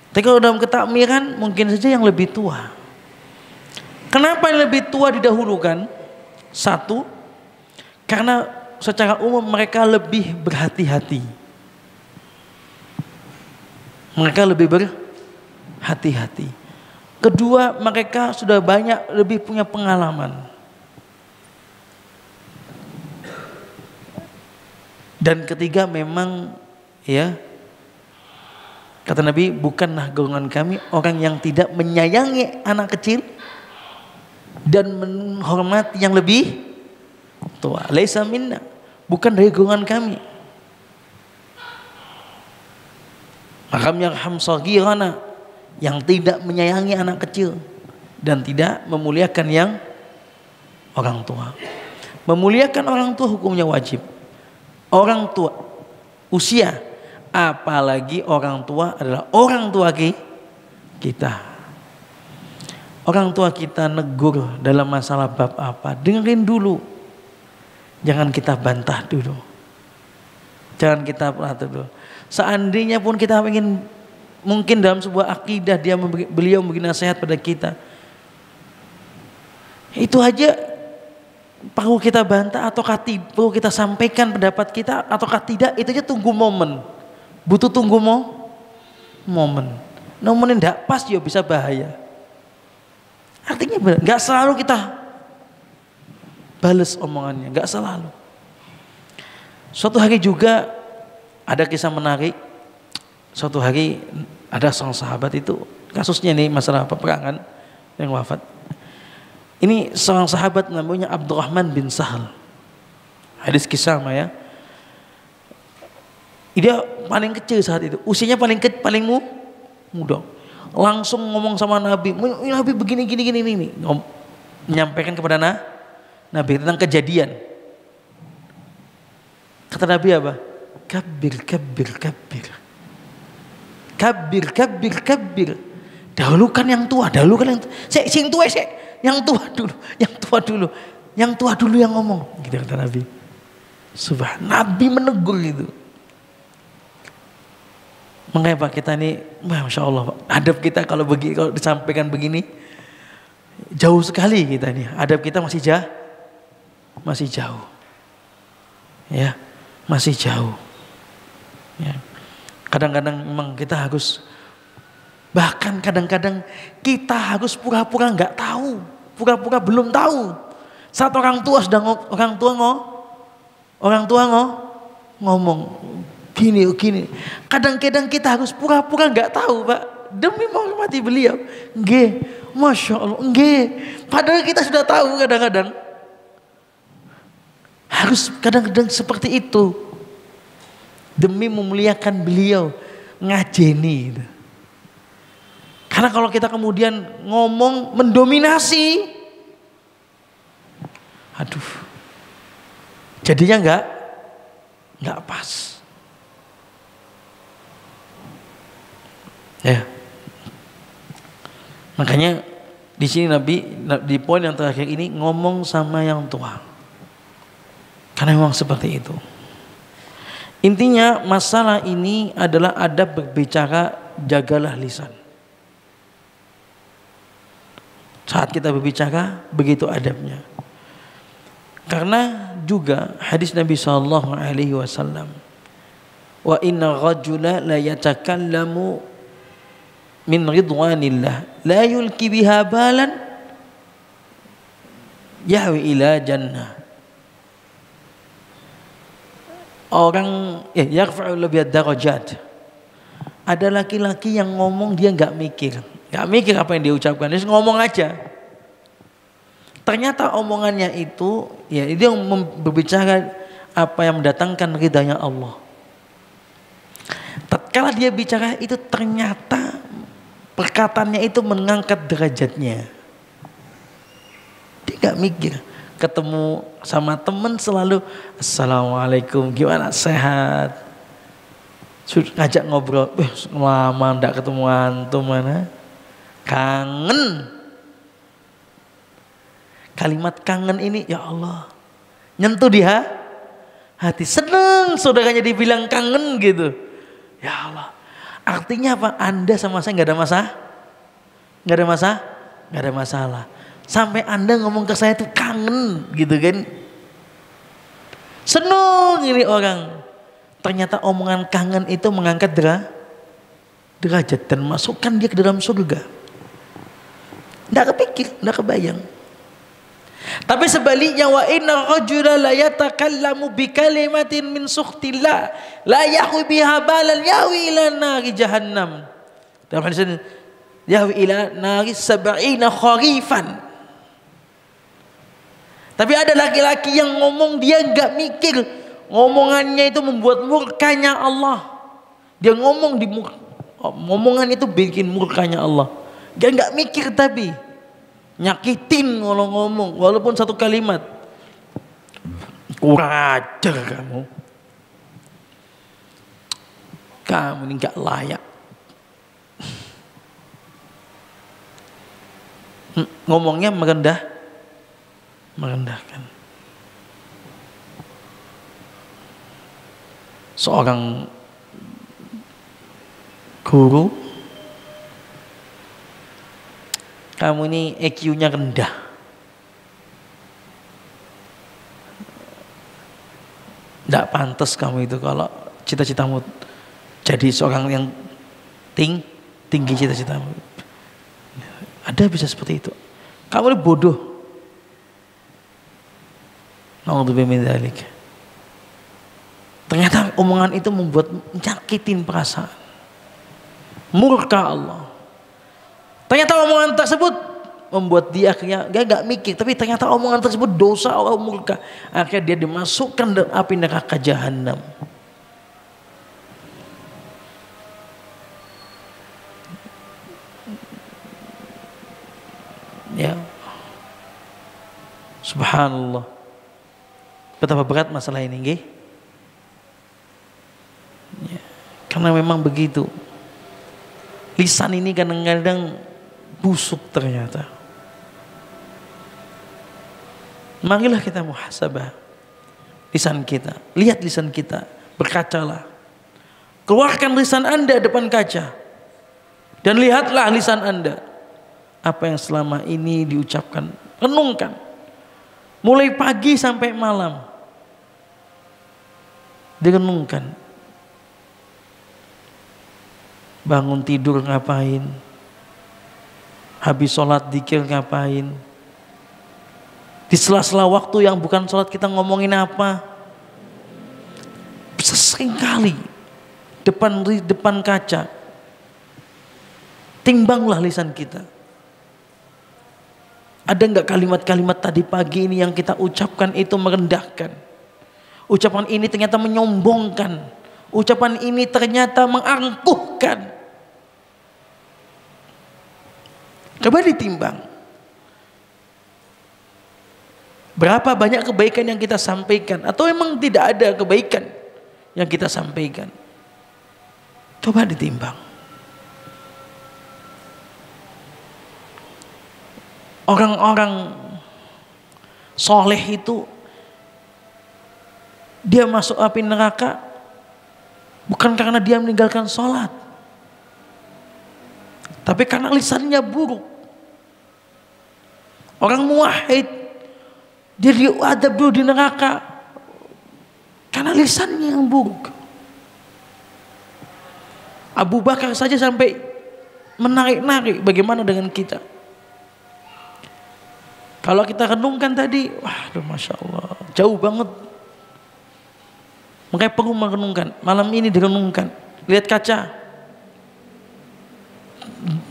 Tapi kalau dalam ketakmiran mungkin saja yang lebih tua. Kenapa yang lebih tua didahulukan? Satu, karena secara umum mereka lebih berhati-hati. Mereka lebih berhati-hati. Kedua, mereka sudah lebih punya pengalaman. Dan ketiga, memang ya, kata Nabi, bukanlah golongan kami orang yang tidak menyayangi anak kecil dan menghormati yang lebih tua. Laisa minna, bukan dari golongan kami. Makam yarham saghirana, yang tidak menyayangi anak kecil dan tidak memuliakan yang orang tua. Memuliakan orang tua hukumnya wajib. Orang tua usia, apalagi orang tua adalah orang tua kita. Orang tua kita negur dalam masalah bab apa, dengerin dulu. Jangan kita bantah dulu. Jangan kita bantah dulu. Seandainya pun kita ingin, mungkin dalam sebuah akidah beliau memberi nasihat pada kita, itu aja perlu kita bantah atau perlu kita sampaikan pendapat kita ataukah tidak, itu aja tunggu momen. Butuh tunggu momen. Momennya tidak pas ya bisa bahaya. Artinya nggak selalu kita balas omongannya, nggak selalu. Suatu hari juga ada kisah menarik. Suatu hari ada seorang sahabat, itu kasusnya nih masalah peperangan yang wafat. Ini seorang sahabat namanya Abdurrahman bin Sahal. Hadis kisah ya. Dia paling kecil saat itu, usianya paling muda. Langsung ngomong sama Nabi, Nabi begini, menyampaikan kepada Nabi tentang kejadian. Kata Nabi apa? Kabir. Dahulukan yang tua, yang tua dulu yang ngomong. Gitu kata Nabi. Nabi menegur itu. Makanya Pak, kita ini, Masya Allah Pak, adab kita kalau disampaikan begini, jauh sekali kita ini. Adab kita masih jauh. Ya, masih jauh. Ya. Kadang-kadang memang kita harus, bahkan kadang-kadang kita harus pura-pura nggak tahu, pura-pura belum tahu. Saat orang tua ngomong gini. Kadang-kadang kita harus pura-pura nggak tahu Pak, demi menghormati beliau. Nggih, Masya Allah, nggih. Padahal kita sudah tahu kadang-kadang. Harus kadang-kadang seperti itu. Demi memuliakan beliau, ngajeni. Karena kalau kita kemudian ngomong mendominasi, aduh, jadinya nggak pas. Ya, makanya di sini Nabi di poin yang terakhir ini ngomong sama yang tua, karena memang seperti itu. Intinya masalah ini adalah adab berbicara, jagalah lisan. Saat kita berbicara, begitu adabnya. Karena juga hadis Nabi SAW, wa inna rajula la yatakallamu min ridwanillah la yulki biha balan yahwi ila jannah. Orang yarfa'u lebih darajat. Ada laki-laki yang ngomong dia nggak mikir apa yang dia ucapkan, dia ngomong aja. Ternyata omongannya itu dia berbicara apa yang mendatangkan ridhanya Allah. Tatkala dia bicara itu ternyata perkataannya itu mengangkat derajatnya. Dia nggak mikir. Ketemu sama temen selalu assalamualaikum, gimana, sehat, ngajak ngobrol, lama ndak ketemu antum, mana kangen. Kalimat kangen ini ya Allah nyentuh dia hati, seneng saudaranya dibilang kangen gitu. Ya Allah, artinya apa? Anda sama saya nggak ada masalah. Sampai Anda ngomong ke saya tuh kangen gitu kan. Seneng ini orang. Ternyata omongan kangen itu mengangkat derajat dan masukkan dia ke dalam surga. Nggak kepikir, nggak kebayang. Tapi sebaliknya, wa inna rajula la yatakallamu bi kalimatin min sukhtillah la yahwi biha balan yahwi ila nari jahannam. Dalam hadis ini, yahwi ila nari 70 kharifan. Tapi ada laki-laki yang ngomong dia nggak mikir, ngomongannya itu membuat murkanya Allah. Dia ngomong ngomongan itu bikin murkanya Allah. Dia nggak mikir tapi nyakitin kalau ngomong, walaupun satu kalimat. Kurang ajar kamu ini nggak layak. Ngomongnya merendahkan. Seorang guru, kamu ini EQ-nya rendah. Tidak pantas kamu itu kalau cita-citamu jadi seorang yang tinggi cita-citamu. Ada bisa seperti itu. Kamu ini bodoh. Na'udzubillah min dzalik. Ternyata omongan itu membuat nyakitin perasaan. Murka Allah. Ternyata omongan tersebut membuat dia akhirnya gak mikir, tapi ternyata omongan tersebut dosa Allah murka. Akhirnya dia dimasukkan dalam api neraka jahanam. Ya. Subhanallah. Betapa berat masalah ini, nggih? Ya. Karena memang begitu. Lisan ini kadang-kadang busuk ternyata. Marilah kita muhasabah lisan kita. Lihat lisan kita, berkacalah. Keluarkan lisan Anda depan kaca dan lihatlah lisan Anda. Apa yang selama ini diucapkan, renungkan. Mulai pagi sampai malam direnungkan. Bangun tidur ngapain? Habis sholat dzikir ngapain? Di sela-sela waktu yang bukan sholat kita ngomongin apa? Sering kali depan kaca. Timbanglah lisan kita. Ada enggak kalimat-kalimat tadi pagi ini yang kita ucapkan itu merendahkan? Ucapan ini ternyata menyombongkan. Ucapan ini ternyata mengangkuhkan. Coba ditimbang. Berapa banyak kebaikan yang kita sampaikan, atau memang tidak ada kebaikan yang kita sampaikan? Coba ditimbang. Orang-orang soleh itu dia masuk api neraka Bukan karena dia meninggalkan sholat, tapi karena lisannya buruk. Orang muwahhid dia diadab dulu di neraka karena lisannya yang buruk. Abu Bakar saja sampai menarik-narik, bagaimana dengan kita? Kalau kita renungkan tadi, waduh, Masya Allah, jauh banget. Makanya perlu merenungkan. Malam ini direnungkan. Lihat kaca.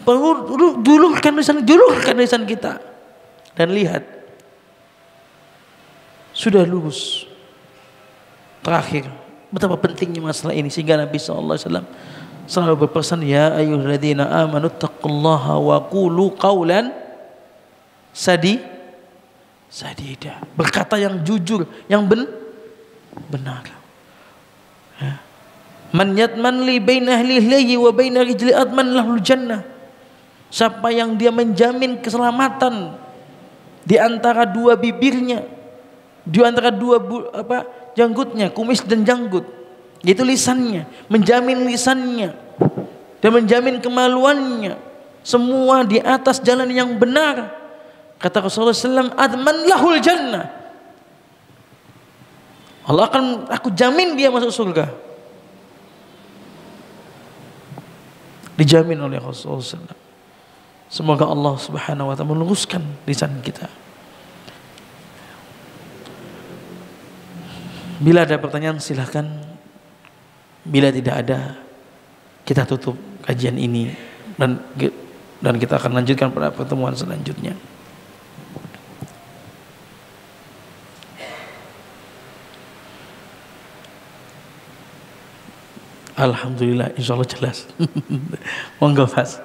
Perlu dulurkan lisan kita. Dan lihat. Sudah lurus. Terakhir. Betapa pentingnya masalah ini. Sehingga Nabi SAW selalu berpesan, ya ayyuhalladzina amanu taqullaha wa qulu qawlan sadida. Berkata yang jujur, yang benar. Man yatman li baina ahlihi wa baina rijli adman lahul jannah. Siapa yang dia menjamin keselamatan di antara dua bibirnya, di antara dua janggutnya, kumis dan janggut, yaitu lisannya, menjamin lisannya dan menjamin kemaluannya, semua di atas jalan yang benar. Kata Rasulullah SAW, adman lahul jannah. Allah akan, aku jamin dia masuk surga. Dijamin oleh Rasulullah SAW. Semoga Allah Subhanahu wa ta'ala meluruskan lisan kita. Bila ada pertanyaan silahkan. Bila tidak ada, kita tutup kajian ini dan kita akan lanjutkan pada pertemuan selanjutnya. Alhamdulillah, insya Allah jelas. Monggo Mas.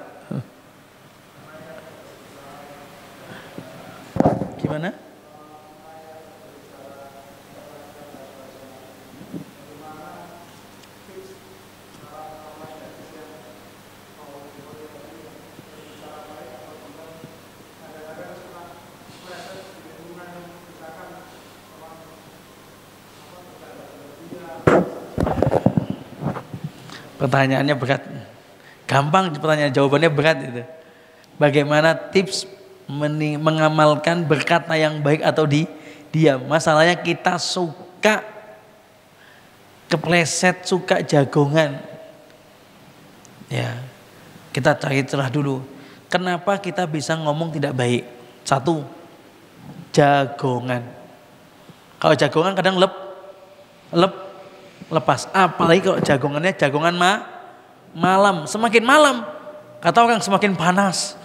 Gimana? Pertanyaannya berat, gampang pertanyaan, jawabannya berat itu. Bagaimana tips mengamalkan berkata yang baik atau diam? Masalahnya kita suka kepleset, suka jagongan. Ya, kita cari celah dulu. Kenapa kita bisa ngomong tidak baik? Satu, jagongan. Kalau jagongan kadang lepas, apalagi kalau jagongannya jagongan malam. Semakin malam, kata orang semakin panas.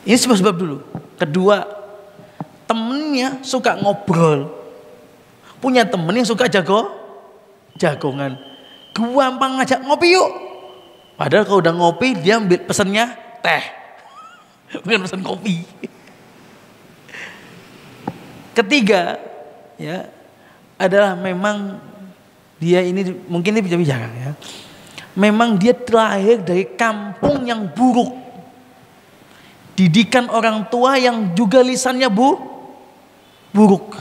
Ini sebab dulu. Kedua, temennya suka ngobrol. Punya temen yang suka jagongan. Gampang ngajak ngopi yuk. Padahal kalau udah ngopi dia ambil pesennya teh, bukan pesen kopi. Ketiga, ya, adalah memang dia ini mungkin ini bicara ya. Memang dia terlahir dari kampung yang buruk. Didikan orang tua yang juga lisannya buruk.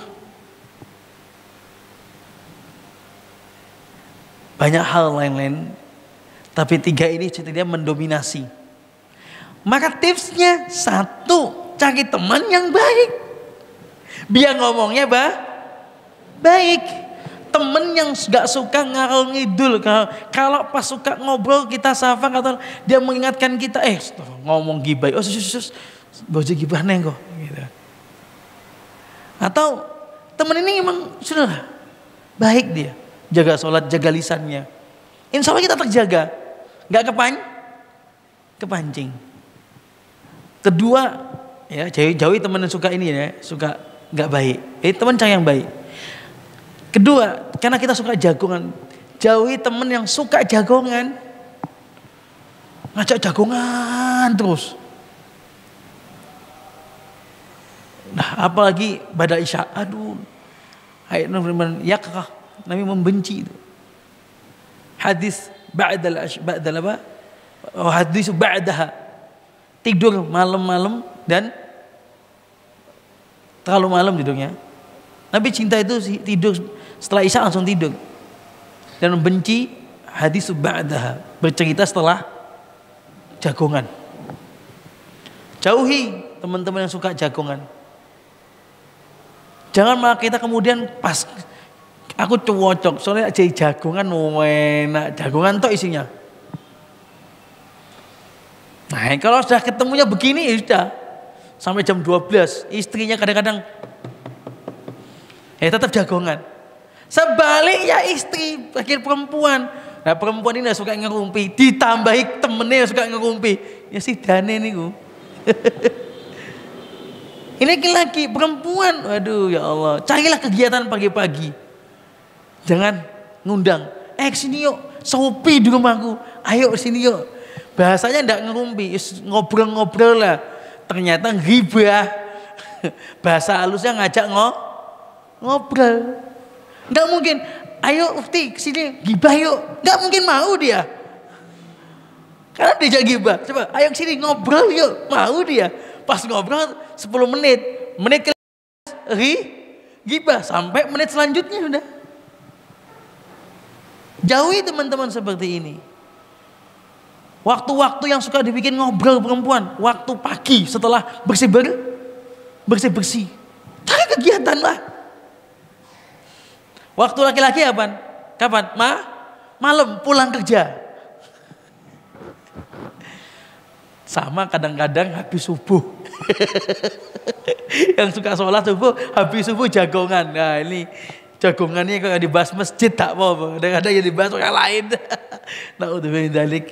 Banyak hal lain-lain, tapi tiga ini dia mendominasi. Maka tipsnya satu, cari teman yang baik. Biar ngomongnya baik. Temen yang gak suka ngarang ngidul. Kalau pas suka ngobrol kita sapa, atau dia mengingatkan kita, ngomong gibah, bojo gibah neng kok. Gitu. Atau temen ini memang sudah baik dia, jaga sholat, jaga lisannya. Insya Allah kita terjaga, gak kepancing. Kedua, ya jauhi teman yang suka ini ya, suka gak baik. Teman cari yang baik. Kedua, karena kita suka jagongan, jauhi teman yang suka jagongan, ngajak jagongan terus. Nah, apalagi pada isya, ayat yakrah, Nabi membenci itu. Hadis ba'dal apa? Hadis ba'daha, tidur malam-malam dan terlalu malam tidurnya. Nabi cinta itu tidur Setelah isya langsung tidur. Dan benci hadis ba'daha, bercerita setelah jagongan. Jauhi teman-teman yang suka jagongan. Jangan malah kita kemudian pas aku cocok soalnya jadi jagongan enak, jagongan toh isinya. Nah, kalau sudah ketemunya begini ya sudah. Sampai jam 12, istrinya kadang-kadang tetap jagongan. Sebaliknya istri bagi perempuan. Nah, perempuan ini suka ngerumpi, ditambahi temennya suka ngerumpi. Ya si Dane niku. Ini laki-laki, perempuan. Waduh ya Allah, carilah kegiatan pagi-pagi. Jangan ngundang. Sini yuk, sopi di rumahku. Ayo sini yuk. Bahasanya enggak ngerumpi, ngobrol-ngobrol lah. Ternyata ghibah. Bahasa halusnya ngajak ngobrol. Enggak mungkin, ayo Ufti kesini ghibah yuk. Enggak mungkin mau dia. Karena diajak ghibah. Coba, ayo kesini ngobrol yuk. Mau dia. Pas ngobrol 10 menit. Menit ke ghibah. Sampai menit selanjutnya sudah. Jauhi teman-teman seperti ini. Waktu-waktu yang suka dibikin ngobrol perempuan, waktu pagi setelah bersih-bersih. Cari kegiatan lah. Waktu laki-laki apa? Kapan? Malam pulang kerja. Sama kadang-kadang habis subuh. Yang suka sholat subuh, habis subuh jagongan. Nah ini jagongannya kalau dibahas masjid tak apa-apa. Kadang-kadang yang dibahas orang lain. Na'udzubillah min dzalik.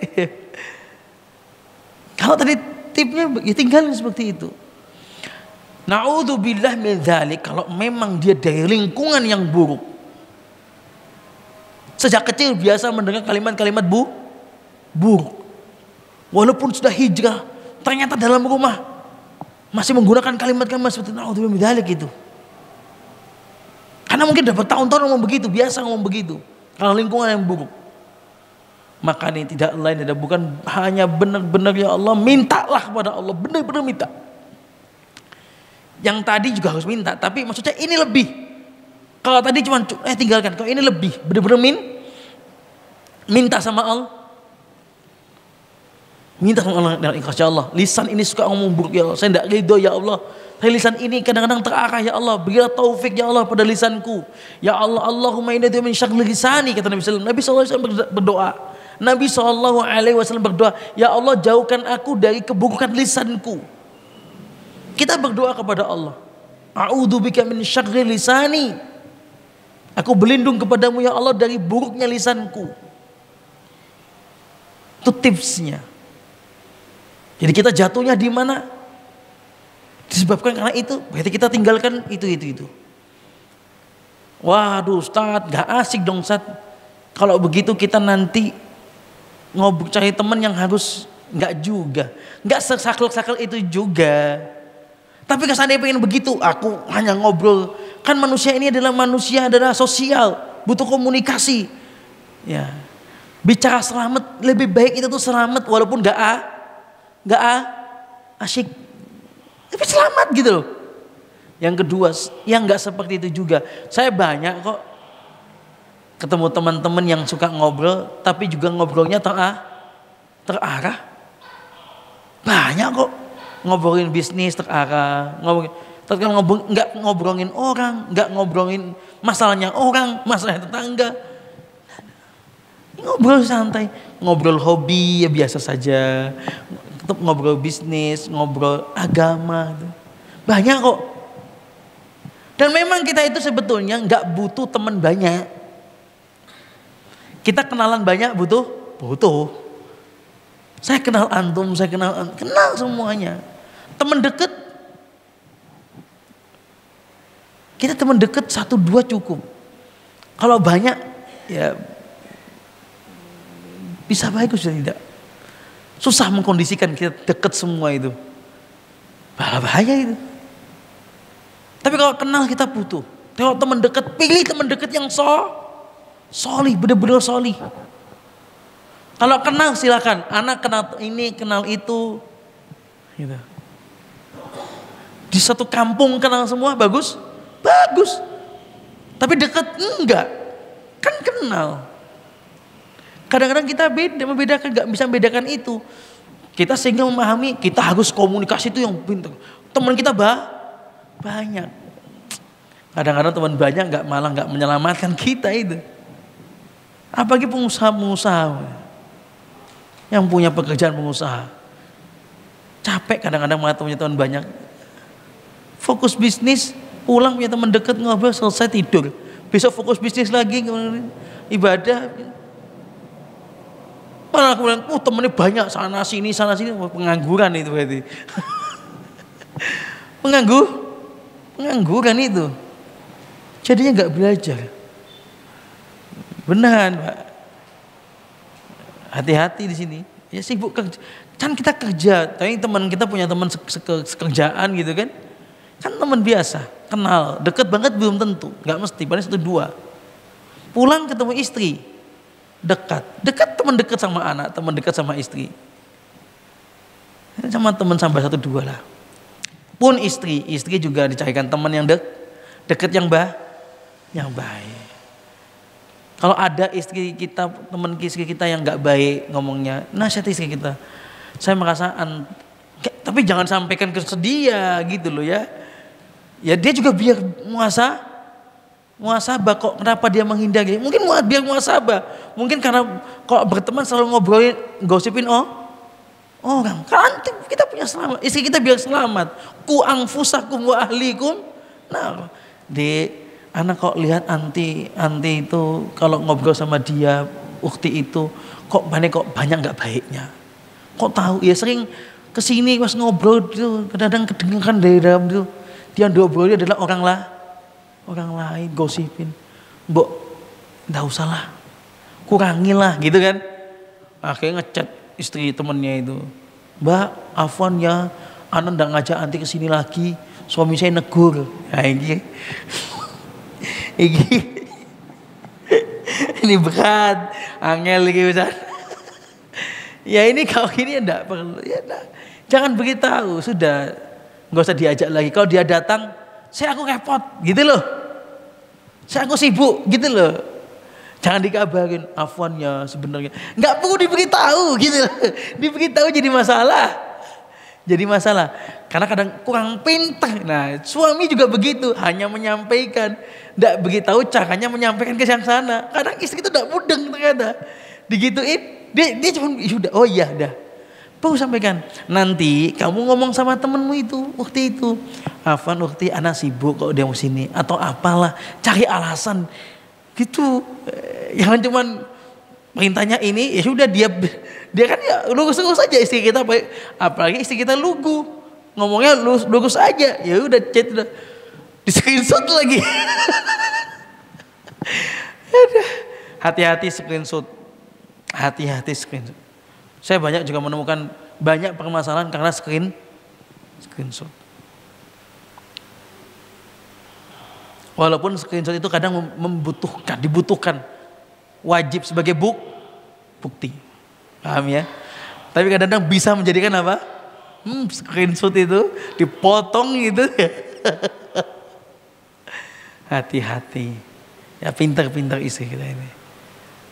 Kalau tadi tipnya ya tinggalin seperti itu. Na'udzubillah min dzalik, kalau memang dia dari lingkungan yang buruk. Sejak kecil biasa mendengar kalimat-kalimat buruk. Walaupun sudah hijrah, ternyata dalam rumah masih menggunakan kalimat-kalimat seperti na'udzubillah min dzalik itu. Karena mungkin udah bertahun-tahun ngomong begitu, biasa ngomong begitu. Kalau lingkungan yang buruk. Maka ini tidak lain dan bukan hanya benar-benar ya Allah, mintalah kepada Allah, benar-benar minta. Yang tadi juga harus minta, tapi maksudnya ini lebih. Kalau tadi cuma tinggalkan, kalau ini lebih, benar-benar minta sama Allah. Minta sama Allah dengan ikhlas, ya Allah. Lisan ini suka ngomong buruk ya Allah, saya tidak ridho ya Allah. Tapi lisan ini kadang-kadang terarah ya Allah, berilah taufik ya Allah pada lisanku. Ya Allah, Allahumma inna min syarri lisani, kata Nabi sallallahu alaihi wasallam. Nabi SAW berdoa. Nabi SAW berdoa, ya Allah jauhkan aku dari keburukan lisanku. Kita berdoa kepada Allah. A'udzubika min syarri lisani. Aku berlindung kepadamu ya Allah dari buruknya lisanku. Itu tipsnya. Jadi kita jatuhnya di mana? Disebabkan karena itu, berarti kita tinggalkan itu. Waduh Ustaz, gak asik dong Ustaz. Kalau begitu kita nanti ngobrol cari teman yang harus nggak sesakel-sakel itu juga. Tapi kalau saya pengen begitu, aku hanya ngobrol. Kan manusia ini adalah sosial, butuh komunikasi. Ya, bicara selamat lebih baik itu tuh selamat walaupun nggak asyik, tapi selamat gitu loh. Yang kedua, yang nggak seperti itu juga. Saya banyak kok ketemu teman-teman yang suka ngobrol, tapi juga ngobrolnya terarah. Banyak kok ngobrolin bisnis terarah, nggak ngobrolin orang, nggak ngobrolin masalahnya orang, masalah tetangga. Ngobrol santai, ngobrol hobi ya biasa saja, tetap ngobrol bisnis, ngobrol agama, banyak kok. Dan memang kita itu sebetulnya nggak butuh teman banyak. Kita kenalan banyak butuh. Saya kenal antum, kenal semuanya. Teman dekat, kita teman dekat 1-2 cukup. Kalau banyak, ya bisa bagus ya tidak. Susah mengkondisikan kita dekat semua itu. Bahaya itu. Tapi kalau kenal kita butuh. Kalau teman dekat, pilih teman dekat yang solih, benar-benar solih. Kalau kenal silakan, anak kenal ini, kenal itu, gitu. Di satu kampung kenal semua bagus. Tapi dekat enggak, kan kenal. Kadang-kadang kita membedakan, nggak bisa membedakan itu. Kita sehingga memahami kita harus komunikasi itu yang pintar. Teman kita banyak. Kadang-kadang teman banyak malah nggak menyelamatkan kita itu. Apalagi pengusaha-pengusaha yang punya pekerjaan pengusaha. Capek kadang-kadang malah punya teman banyak. Fokus bisnis, pulang punya teman dekat, ngobrol, selesai tidur. Besok fokus bisnis lagi, ibadah. Malah kemudian, temennya banyak sana sini, pengangguran itu berarti. Pengangguran itu. Jadinya nggak belajar. Beneran, Pak. Hati-hati di sini. Ya sibuk kerja. Kan kita kerja, tapi teman kita punya teman sekerjaan gitu kan. Kan teman biasa, kenal, deket banget belum tentu, nggak mesti, paling 1-2. Pulang ketemu istri, dekat teman dekat sama anak, teman dekat sama istri. Sama teman sampai 1-2 lah. Pun istri juga dicarikan teman yang dekat yang baik. Kalau ada istri kita, teman istri kita yang nggak baik ngomongnya, nasihati istri kita. Saya merasa tapi jangan sampaikan ke dia gitu loh ya. Ya dia juga biar muasabah kok, kenapa dia menghindari? Mungkin biar muasabah. Mungkin karena kok berteman selalu ngobrolin, gosipin orang. Kan kita punya selamat. Istri kita biar selamat. Ku anfusakum wa ahlikum. Nah, anak kok lihat anti itu kalau ngobrol sama dia, ukti itu kok banyak nggak baiknya. Kok tahu? Ya sering kesini pas ngobrol itu kadang-kadang kedengaran dari dalam itu. Dia ngobrolnya adalah orang lain gosipin. Mbok, nggak usah lah, kurangilah gitu kan. Akhirnya ngechat istri temennya itu, Mbak, afwan ya, Ana ndak ngajak anti kesini lagi, suami saya negur. Nah, ini berat, angel lagi Ustaz. Ya ini kalau gini enggak perlu, ya enggak. Jangan beritahu, sudah. Nggak usah diajak lagi. Kalau dia datang, aku repot, gitu loh. Aku sibuk, gitu loh. Jangan dikabarin, afwan ya sebenarnya. Nggak perlu diberitahu, gitu loh. Diberitahu jadi masalah. Karena kadang kurang pintar. Nah, suami juga begitu, hanya menyampaikan. Nggak beritahu caranya menyampaikan ke yang sana. Kadang istri itu nggak mudeng ternyata. Digituin, dia cuma, oh iya dah. Perlu sampaikan, nanti kamu ngomong sama temenmu itu, waktu itu, afwan waktu anak sibuk kok dia mau sini atau apalah, cari alasan gitu. Jangan cuman perintahnya ini, ya sudah dia kan ya lurus-lurus aja istri kita, apalagi istri kita lugu, ngomongnya lurus aja, ya udah chat udah di screenshot lagi. Hati-hati screenshot. Saya banyak juga menemukan banyak permasalahan karena screenshot. Walaupun screenshot itu kadang dibutuhkan, wajib sebagai bukti. Paham ya? Tapi kadang-kadang bisa menjadikan apa? Screenshot itu dipotong gitu. Hati-hati. Ya pintar-pintar istri kita ini.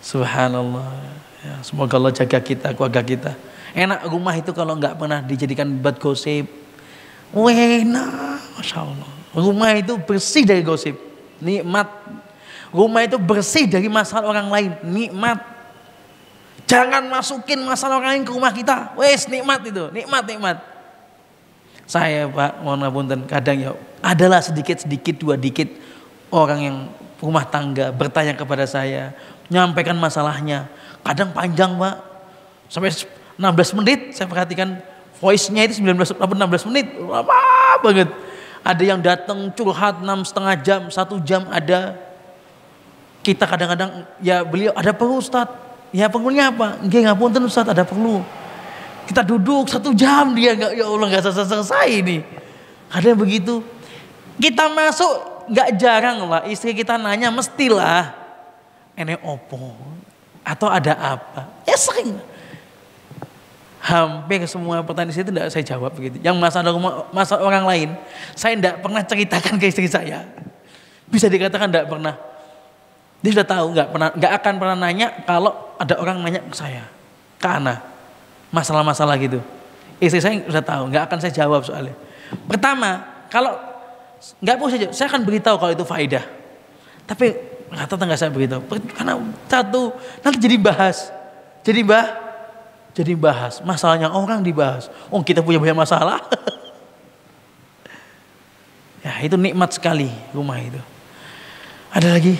Subhanallah. Ya, semoga Allah jaga kita, keluarga kita. Enak rumah itu kalau nggak pernah dijadikan buat gosip. Enak, masya Allah. Rumah itu bersih dari gosip, nikmat. Rumah itu bersih dari masalah orang lain, nikmat. Jangan masukin masalah orang lain ke rumah kita. Wes nikmat itu, nikmat. Saya Pak, mohon ampun, kadang ya adalah sedikit 2 dikit orang yang rumah tangga bertanya kepada saya, menyampaikan masalahnya. Kadang panjang Pak, sampai 16 menit saya perhatikan voice-nya itu 16 menit, lama banget. Ada yang datang curhat 6,5 jam, 1 jam ada. Kita kadang-kadang ya beliau ada perlu Ustaz, ya perlunya apa? Nggih ngapunten Ustaz, ada perlu. Kita duduk 1 jam dia nggak, ya Allah nggak selesai ini. Ada yang begitu. Kita masuk nggak jarang lah istri kita nanya mestilah, ini opo? Atau ada apa? Ya sering. Hampir semua pertanyaan itu tidak saya jawab begitu. Yang masalah orang lain, saya tidak pernah ceritakan ke istri saya. Bisa dikatakan tidak pernah. Dia sudah tahu nggak akan pernah nanya kalau ada orang nanya ke saya, ke Ana, masalah-masalah gitu. Istri saya sudah tahu, nggak akan saya jawab soalnya. Pertama, kalau nggak mau saya akan beritahu kalau itu faedah. Tapi kata tetangga saya beritahu, karena satu nanti jadi bahas masalahnya orang dibahas. Oh kita punya banyak masalah. Ya itu nikmat sekali rumah itu. Ada lagi?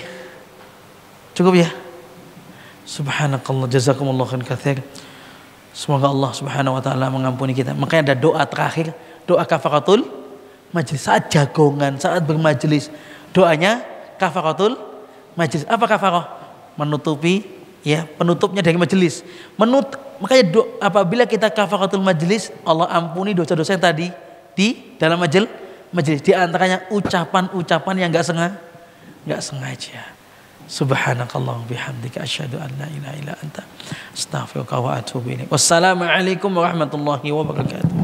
Cukup ya? Subhanakallah, jazakumullah khairan katsir. Semoga Allah Subhanahu wa taala mengampuni kita. Makanya ada doa terakhir, doa kafaratul majlis saat jagongan, saat bermajlis. Doanya kafaratul majlis. Apa kafarah? Menutupi ya, penutupnya dari majelis. Makanya apabila kita kafaratul majlis, Allah ampuni dosa-dosa yang tadi di dalam majelis. Di antaranya ucapan-ucapan yang enggak sengaja. Subhanakallah bihamdika asyhadu an la ilaha illa anta astaghfiruka wa atubu ilaik. Wassalamualaikum warahmatullahi wabarakatuh.